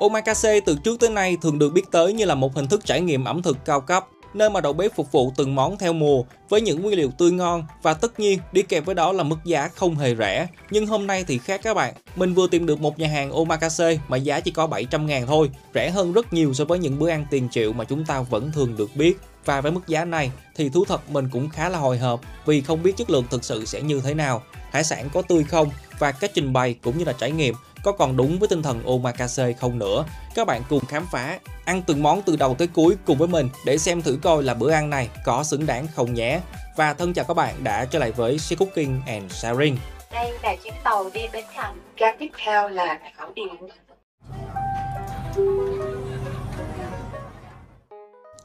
Omakase từ trước tới nay thường được biết tới như là một hình thức trải nghiệm ẩm thực cao cấp, nơi mà đầu bếp phục vụ từng món theo mùa với những nguyên liệu tươi ngon và tất nhiên đi kèm với đó là mức giá không hề rẻ. Nhưng hôm nay thì khác các bạn, mình vừa tìm được một nhà hàng Omakase mà giá chỉ có 700.000 thôi, rẻ hơn rất nhiều so với những bữa ăn tiền triệu mà chúng ta vẫn thường được biết. Và với mức giá này thì thú thật mình cũng khá là hồi hộp vì không biết chất lượng thực sự sẽ như thế nào, hải sản có tươi không và cách trình bày cũng như là trải nghiệm có còn đúng với tinh thần Omakase không nữa. Các bạn cùng khám phá, ăn từng món từ đầu tới cuối cùng với mình để xem thử coi là bữa ăn này có xứng đáng không nhé. Và thân chào các bạn đã trở lại với Share Cooking and Sharing. Đây là chuyến tàu đi Bến Thành, ga tiếp theo là Thảo Điền.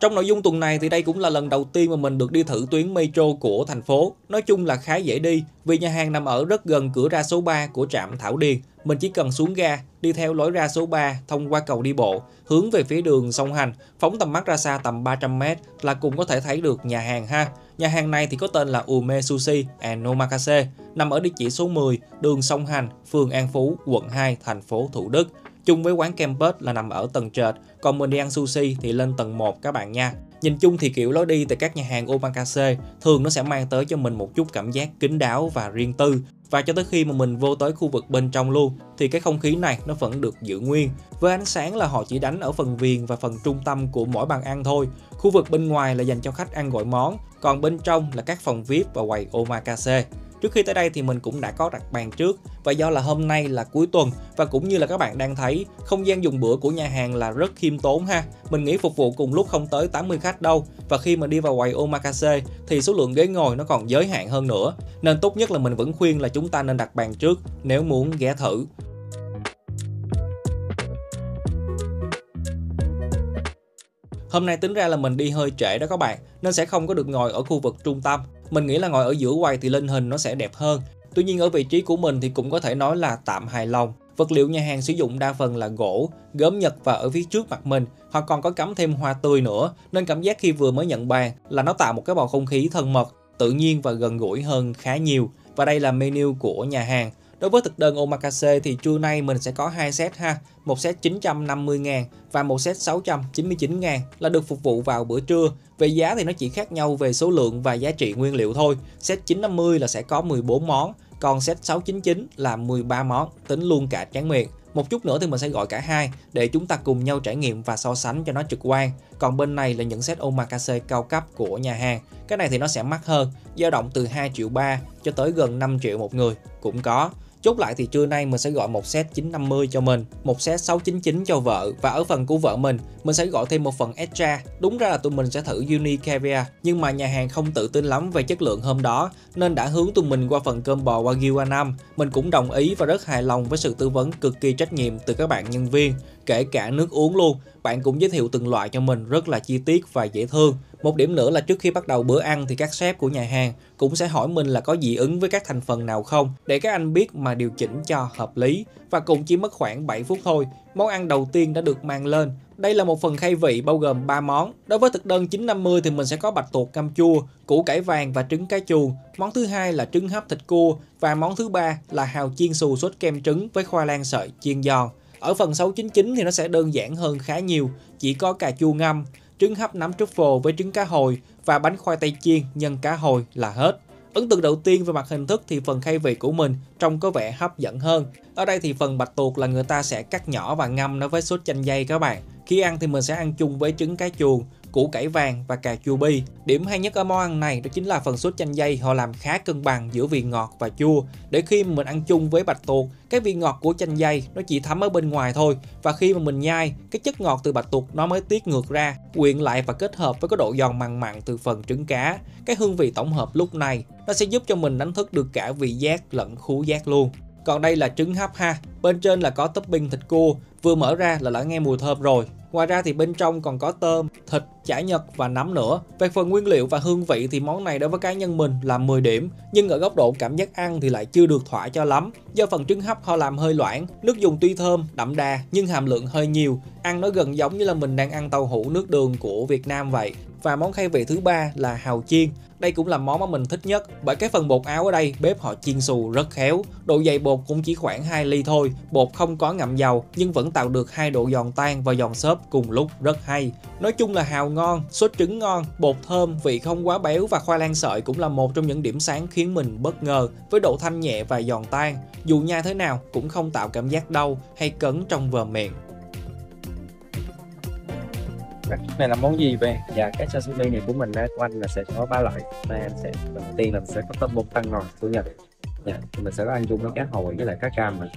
Trong nội dung tuần này thì đây cũng là lần đầu tiên mà mình được đi thử tuyến metro của thành phố. Nói chung là khá dễ đi vì nhà hàng nằm ở rất gần cửa ra số 3 của trạm Thảo Điền. Mình chỉ cần xuống ga, đi theo lối ra số 3 thông qua cầu đi bộ, hướng về phía đường song hành, phóng tầm mắt ra xa tầm 300m là cũng có thể thấy được nhà hàng ha. Nhà hàng này thì có tên là Ume Sushi and Omakase, nằm ở địa chỉ số 10, đường song hành, phường An Phú, quận 2, thành phố Thủ Đức. Chung với quán campus là nằm ở tầng trệt, còn mình đi ăn sushi thì lên tầng 1 các bạn nha. Nhìn chung thì kiểu lối đi tại các nhà hàng Omakase thường nó sẽ mang tới cho mình một chút cảm giác kín đáo và riêng tư. Và cho tới khi mà mình vô tới khu vực bên trong luôn thì cái không khí này nó vẫn được giữ nguyên. Với ánh sáng là họ chỉ đánh ở phần viền và phần trung tâm của mỗi bàn ăn thôi. Khu vực bên ngoài là dành cho khách ăn gọi món, còn bên trong là các phòng VIP và quầy Omakase. Trước khi tới đây thì mình cũng đã có đặt bàn trước và do là hôm nay là cuối tuần và cũng như là các bạn đang thấy, không gian dùng bữa của nhà hàng là rất khiêm tốn ha. Mình nghĩ phục vụ cùng lúc không tới 80 khách đâu và khi mà đi vào quầy Omakase thì số lượng ghế ngồi nó còn giới hạn hơn nữa. Nên tốt nhất là mình vẫn khuyên là chúng ta nên đặt bàn trước nếu muốn ghé thử. Hôm nay tính ra là mình đi hơi trễ đó các bạn, nên sẽ không có được ngồi ở khu vực trung tâm. Mình nghĩ là ngồi ở giữa quầy thì lên hình nó sẽ đẹp hơn. Tuy nhiên ở vị trí của mình thì cũng có thể nói là tạm hài lòng. Vật liệu nhà hàng sử dụng đa phần là gỗ, gốm Nhật và ở phía trước mặt mình họ còn có cắm thêm hoa tươi nữa, nên cảm giác khi vừa mới nhận bàn là nó tạo một cái bầu không khí thân mật, tự nhiên và gần gũi hơn khá nhiều. Và đây là menu của nhà hàng. Đối với thực đơn Omakase thì trưa nay mình sẽ có 2 set ha, một set 950.000 và một set 699.000 là được phục vụ vào bữa trưa. Về giá thì nó chỉ khác nhau về số lượng và giá trị nguyên liệu thôi. Set 950 là sẽ có 14 món, còn set 699 là 13 món, tính luôn cả tráng miệng. Một chút nữa thì mình sẽ gọi cả hai để chúng ta cùng nhau trải nghiệm và so sánh cho nó trực quan. Còn bên này là những set Omakase cao cấp của nhà hàng. Cái này thì nó sẽ mắc hơn, dao động từ 2,3 triệu cho tới gần 5 triệu một người cũng có. Chốt lại thì trưa nay mình sẽ gọi một set 950 cho mình, một set 699 cho vợ và ở phần của vợ mình sẽ gọi thêm một phần extra. Đúng ra là tụi mình sẽ thử uni caviar nhưng mà nhà hàng không tự tin lắm về chất lượng hôm đó nên đã hướng tụi mình qua phần cơm bò Wagyu A5. Mình cũng đồng ý và rất hài lòng với sự tư vấn cực kỳ trách nhiệm từ các bạn nhân viên, kể cả nước uống luôn. Bạn cũng giới thiệu từng loại cho mình rất là chi tiết và dễ thương. Một điểm nữa là trước khi bắt đầu bữa ăn thì các sếp của nhà hàng cũng sẽ hỏi mình là có dị ứng với các thành phần nào không để các anh biết mà điều chỉnh cho hợp lý. Và cũng chỉ mất khoảng 7 phút thôi, món ăn đầu tiên đã được mang lên. Đây là một phần khai vị bao gồm 3 món. Đối với thực đơn 950 thì mình sẽ có bạch tuộc cam chua, củ cải vàng và trứng cá chuồng. Món thứ hai là trứng hấp thịt cua và món thứ ba là hàu chiên xù sốt kem trứng với khoai lang sợi chiên giòn. Ở phần 699 thì nó sẽ đơn giản hơn khá nhiều, chỉ có cà chua ngâm, trứng hấp nấm truffle với trứng cá hồi và bánh khoai tây chiên nhân cá hồi là hết. Ấn tượng đầu tiên về mặt hình thức thì phần khai vị của mình trông có vẻ hấp dẫn hơn. Ở đây thì phần bạch tuộc là người ta sẽ cắt nhỏ và ngâm nó với sốt chanh dây các bạn. Khi ăn thì mình sẽ ăn chung với trứng cá chuồng, củ cải vàng và cà chua bi. Điểm hay nhất ở món ăn này đó chính là phần sốt chanh dây họ làm khá cân bằng giữa vị ngọt và chua. Để khi mà mình ăn chung với bạch tuộc, cái vị ngọt của chanh dây nó chỉ thấm ở bên ngoài thôi. Và khi mà mình nhai, cái chất ngọt từ bạch tuộc nó mới tiết ngược ra, quyện lại và kết hợp với cái độ giòn mặn mặn từ phần trứng cá. Cái hương vị tổng hợp lúc này nó sẽ giúp cho mình đánh thức được cả vị giác lẫn khứu giác luôn. Còn đây là trứng hấp ha, bên trên là có topping thịt cua, vừa mở ra là đã nghe mùi thơm rồi. Ngoài ra thì bên trong còn có tôm, thịt, chả nhật và nấm nữa. Về phần nguyên liệu và hương vị thì món này đối với cá nhân mình là 10 điểm, nhưng ở góc độ cảm giác ăn thì lại chưa được thỏa cho lắm. Do phần trứng hấp họ làm hơi loãng, nước dùng tuy thơm, đậm đà nhưng hàm lượng hơi nhiều, ăn nó gần giống như là mình đang ăn tàu hũ nước đường của Việt Nam vậy. Và món khai vị thứ ba là hàu chiên. Đây cũng là món mà mình thích nhất bởi cái phần bột áo ở đây bếp họ chiên xù rất khéo. Độ dày bột cũng chỉ khoảng 2 ly thôi, bột không có ngậm dầu nhưng vẫn tạo được hai độ giòn tan và giòn xốp cùng lúc rất hay. Nói chung là hàu ngon, sốt trứng ngon, bột thơm, vị không quá béo và khoai lang sợi cũng là một trong những điểm sáng khiến mình bất ngờ với độ thanh nhẹ và giòn tan. Dù nhai thế nào cũng không tạo cảm giác đau hay cấn trong vòm miệng. Cái này là món gì vậy? Dạ, cái sashimi này của mình của anh là sẽ có 3 loại. Đây em sẽ đầu tiên là mình sẽ có tôm bông tăng ngọt của Nhật. Dạ, mình sẽ có ăn chung với cá hồi với lại cá cam này.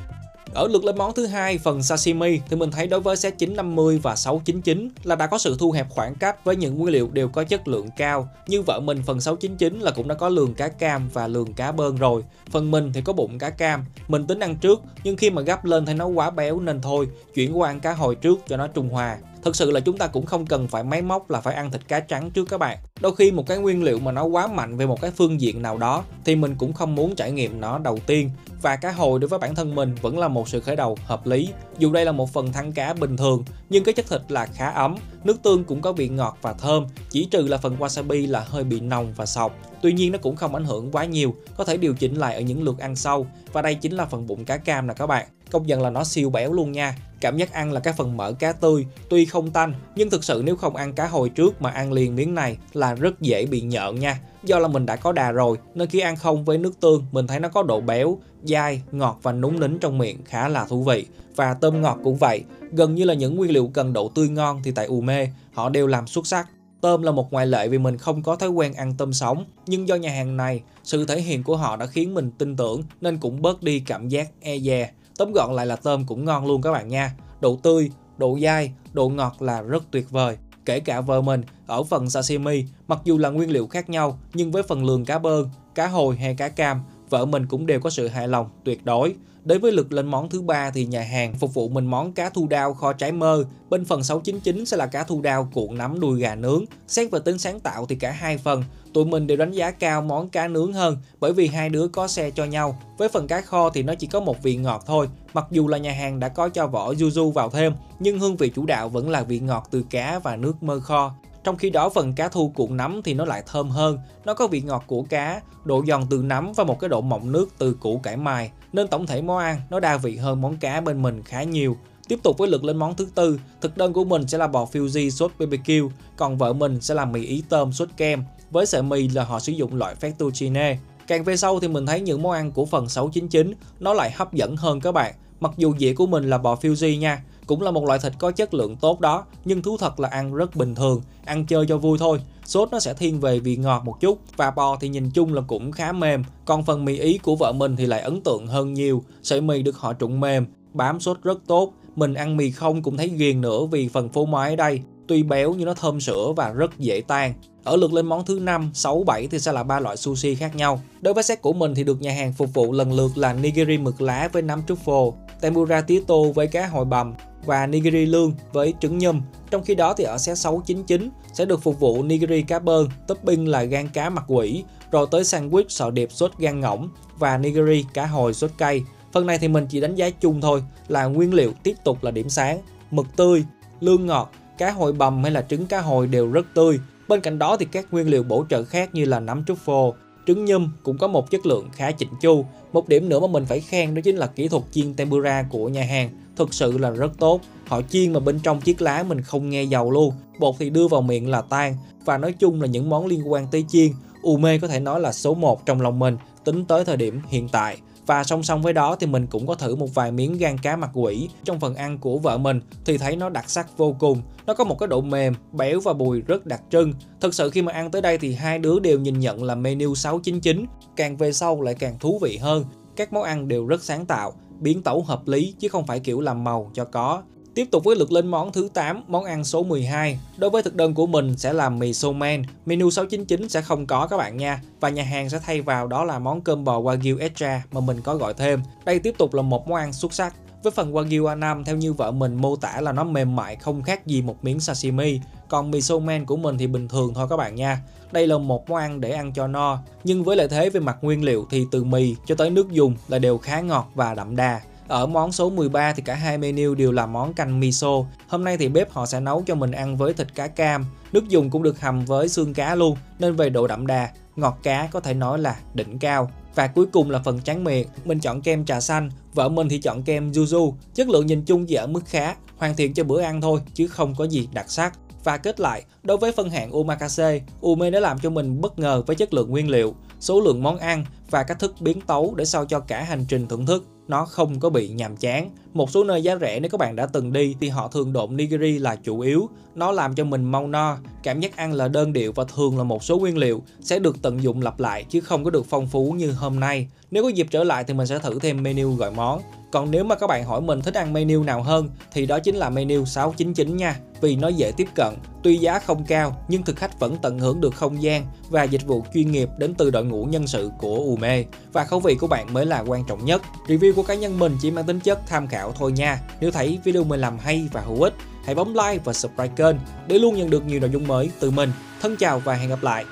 Ở lượt lên món thứ hai, phần sashimi thì mình thấy đối với set 950 và 699 là đã có sự thu hẹp khoảng cách với những nguyên liệu đều có chất lượng cao. Như vợ mình phần 699 là cũng đã có lườn cá cam và lườn cá bơn rồi. Phần mình thì có bụng cá cam. Mình tính ăn trước nhưng khi mà gắp lên thấy nó quá béo nên thôi, chuyển qua ăn cá hồi trước cho nó trung hòa. Thực sự là chúng ta cũng không cần phải máy móc là phải ăn thịt cá trắng trước các bạn. Đôi khi một cái nguyên liệu mà nó quá mạnh về một cái phương diện nào đó thì mình cũng không muốn trải nghiệm nó đầu tiên. Và cá hồi đối với bản thân mình vẫn là một sự khởi đầu hợp lý. Dù đây là một phần thăn cá bình thường nhưng cái chất thịt là khá ấm, nước tương cũng có vị ngọt và thơm, chỉ trừ là phần wasabi là hơi bị nồng và sọc. Tuy nhiên nó cũng không ảnh hưởng quá nhiều, có thể điều chỉnh lại ở những lượt ăn sau. Và đây chính là phần bụng cá cam nè các bạn. Công nhận là nó siêu béo luôn nha. Cảm giác ăn là cái phần mỡ cá tươi, tuy không tanh nhưng thực sự nếu không ăn cá hồi trước mà ăn liền miếng này là rất dễ bị nhợn nha. Do là mình đã có đà rồi nên khi ăn không với nước tương mình thấy nó có độ béo, dai, ngọt và núng nính trong miệng khá là thú vị. Và tôm ngọt cũng vậy, gần như là những nguyên liệu cần độ tươi ngon thì tại Ume họ đều làm xuất sắc. Tôm là một ngoại lệ vì mình không có thói quen ăn tôm sống, nhưng do nhà hàng này, sự thể hiện của họ đã khiến mình tin tưởng nên cũng bớt đi cảm giác e dè. Tóm gọn lại là tôm cũng ngon luôn các bạn nha. Độ tươi, độ dai, độ ngọt là rất tuyệt vời. Kể cả vợ mình ở phần sashimi, mặc dù là nguyên liệu khác nhau nhưng với phần lườn cá bơn, cá hồi hay cá cam, vợ mình cũng đều có sự hài lòng tuyệt đối. Đối với lượt lên món thứ ba thì nhà hàng phục vụ mình món cá thu đao kho trái mơ. Bên phần 699 sẽ là cá thu đao cuộn nấm đuôi gà nướng. Xét về tính sáng tạo thì cả hai phần tụi mình đều đánh giá cao món cá nướng hơn bởi vì hai đứa có share cho nhau. Với phần cá kho thì nó chỉ có một vị ngọt thôi. Mặc dù là nhà hàng đã có cho vỏ yuzu vào thêm nhưng hương vị chủ đạo vẫn là vị ngọt từ cá và nước mơ kho. Trong khi đó phần cá thu cuộn nấm thì nó lại thơm hơn, nó có vị ngọt của cá, độ giòn từ nấm và một cái độ mọng nước từ củ cải mài, nên tổng thể món ăn nó đa vị hơn món cá bên mình khá nhiều. Tiếp tục với lượt lên món thứ tư, thực đơn của mình sẽ là bò Fuji sốt BBQ, còn vợ mình sẽ là mì ý tôm sốt kem, với sợi mì là họ sử dụng loại fettuccine. Càng về sau thì mình thấy những món ăn của phần 699 nó lại hấp dẫn hơn các bạn. Mặc dù dĩa của mình là bò Fuji nha, cũng là một loại thịt có chất lượng tốt đó, nhưng thú thật là ăn rất bình thường, ăn chơi cho vui thôi. Sốt nó sẽ thiên về vị ngọt một chút và bò thì nhìn chung là cũng khá mềm. Còn phần mì ý của vợ mình thì lại ấn tượng hơn nhiều, sợi mì được họ trụng mềm, bám sốt rất tốt. Mình ăn mì không cũng thấy ghiền nữa vì phần phô mai ở đây tuy béo nhưng nó thơm sữa và rất dễ tan. Ở lượt lên món thứ 5, 6, 7 thì sẽ là 3 loại sushi khác nhau. Đối với set của mình thì được nhà hàng phục vụ lần lượt là nigiri mực lá với nấm truffle, tempura tía tô với cá hồi bằm và nigiri lương với trứng nhum. Trong khi đó thì ở set 699 sẽ được phục vụ nigiri cá bơn, topping là gan cá mặt quỷ, rồi tới sandwich sọ điệp sốt gan ngỗng và nigiri cá hồi sốt cay. Phần này thì mình chỉ đánh giá chung thôi, là nguyên liệu tiếp tục là điểm sáng, mực tươi, lương ngọt, cá hồi bằm hay là trứng cá hồi đều rất tươi. Bên cạnh đó thì các nguyên liệu bổ trợ khác như là nấm truffle, trứng nhum cũng có một chất lượng khá chỉnh chu. Một điểm nữa mà mình phải khen đó chính là kỹ thuật chiên tempura của nhà hàng, thực sự là rất tốt. Họ chiên mà bên trong chiếc lá mình không nghe dầu luôn, bột thì đưa vào miệng là tan. Và nói chung là những món liên quan tới chiên, Ume có thể nói là số 1 trong lòng mình tính tới thời điểm hiện tại. Và song song với đó thì mình cũng có thử một vài miếng gan cá mặt quỷ trong phần ăn của vợ mình thì thấy nó đặc sắc vô cùng. Nó có một cái độ mềm, béo và bùi rất đặc trưng. Thực sự khi mà ăn tới đây thì hai đứa đều nhìn nhận là menu 699. Càng về sau lại càng thú vị hơn. Các món ăn đều rất sáng tạo, biến tấu hợp lý chứ không phải kiểu làm màu cho có. Tiếp tục với lượt lên món thứ 8, món ăn số 12. Đối với thực đơn của mình sẽ là mì somen. Menu 699 sẽ không có các bạn nha. Và nhà hàng sẽ thay vào đó là món cơm bò Wagyu Extra mà mình có gọi thêm. Đây tiếp tục là một món ăn xuất sắc. Với phần Wagyu A5 theo như vợ mình mô tả là nó mềm mại không khác gì một miếng sashimi. Còn mì somen của mình thì bình thường thôi các bạn nha. Đây là một món ăn để ăn cho no. Nhưng với lợi thế về mặt nguyên liệu thì từ mì cho tới nước dùng là đều khá ngọt và đậm đà. Ở món số 13 thì cả hai menu đều là món canh miso. Hôm nay thì bếp họ sẽ nấu cho mình ăn với thịt cá cam. Nước dùng cũng được hầm với xương cá luôn, nên về độ đậm đà, ngọt cá có thể nói là đỉnh cao. Và cuối cùng là phần tráng miệng, mình chọn kem trà xanh, vợ mình thì chọn kem yuzu. Chất lượng nhìn chung chỉ ở mức khá, hoàn thiện cho bữa ăn thôi chứ không có gì đặc sắc. Và kết lại, đối với phân hạng omakase, Ume đã làm cho mình bất ngờ với chất lượng nguyên liệu, số lượng món ăn và cách thức biến tấu để sao cho cả hành trình thưởng thức nó không có bị nhàm chán. Một số nơi giá rẻ nếu các bạn đã từng đi thì họ thường độn nigiri là chủ yếu. Nó làm cho mình mau no, cảm giác ăn là đơn điệu và thường là một số nguyên liệu sẽ được tận dụng lặp lại chứ không có được phong phú như hôm nay. Nếu có dịp trở lại thì mình sẽ thử thêm menu gọi món. Còn nếu mà các bạn hỏi mình thích ăn menu nào hơn thì đó chính là menu 699 nha, vì nó dễ tiếp cận. Tuy giá không cao nhưng thực khách vẫn tận hưởng được không gian và dịch vụ chuyên nghiệp đến từ đội ngũ nhân sự của Ume. Và khẩu vị của bạn mới là quan trọng nhất. Review của cá nhân mình chỉ mang tính chất tham khảo thôi nha. Nếu thấy video mình làm hay và hữu ích, hãy bấm like và subscribe kênh để luôn nhận được nhiều nội dung mới từ mình. Thân chào và hẹn gặp lại.